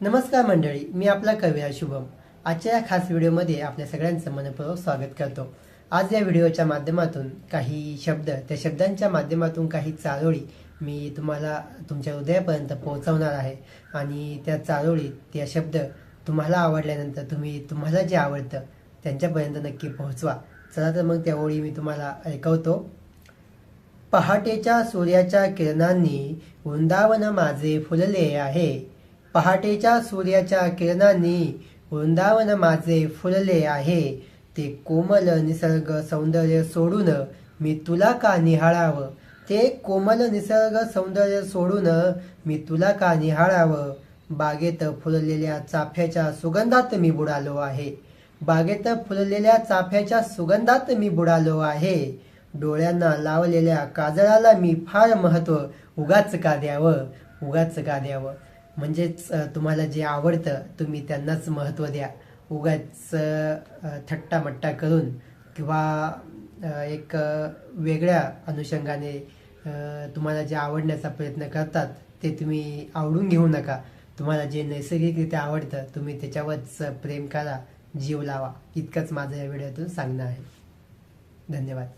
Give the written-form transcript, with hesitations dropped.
नमस्कार मंडळी, मी आपला कविराज शुभम. आजच्या या खास व्हिडिओमध्ये आपल्या सगळ्यांचं मनपूर्वक स्वागत करतो. आज या व्हिडिओच्या माध्यमातून काही शब्द, त्या शब्दांच्या माध्यमातून काही चारोळी मी तुम्हाला तुमच्या हृदयापर्यंत पोहोचवणार आहे. आणि त्या चारोळी, त्या शब्द तुम्हाला आवडल्यानंतर तुम्हाला जे आवडतं त्यांच्यापर्यंत नक्की पोहोचवा. चला तर मग त्या ओळी मी तुम्हाला ऐकवतो. पहाटेच्या सूर्याच्या किरणांनी वृंदावन माझे फुलले आहे. पहाटेच्या सूर्याच्या किरणांनी वृंदावन माझे फुलले आहे. ते कोमल निसर्ग सौंदर्य सोडून मी तुला का निहाळावं. ते कोमल निसर्ग सौंदर्य सोडून मी तुला का निहाळावं. बागेत फुललेल्या चाफ्याच्या सुगंधात मी बुडालो आहे. बागेत फुललेल्या चाफ्याच्या सुगंधात मी बुडालो आहे. डोळ्यांना लावलेल्या काजळाला मी फार महत्व उगाच का द्यावं, उगाच का द्यावं. म्हणजेच तुम्हाला जे आवडतं तुम्ही त्यांनाच महत्त्व द्या. उगाच थट्टामट्टा करून किंवा एक वेगळ्या अनुषंगाने तुम्हाला जे आवडण्याचा प्रयत्न करतात ते तुम्ही आवडून घेऊ नका. तुम्हाला जे नैसर्गिकरित्या आवडतं तुम्ही त्याच्यावरच प्रेम करा, जीव लावा. इतकंच माझं या व्हिडिओतून सांगणं आहे. धन्यवाद.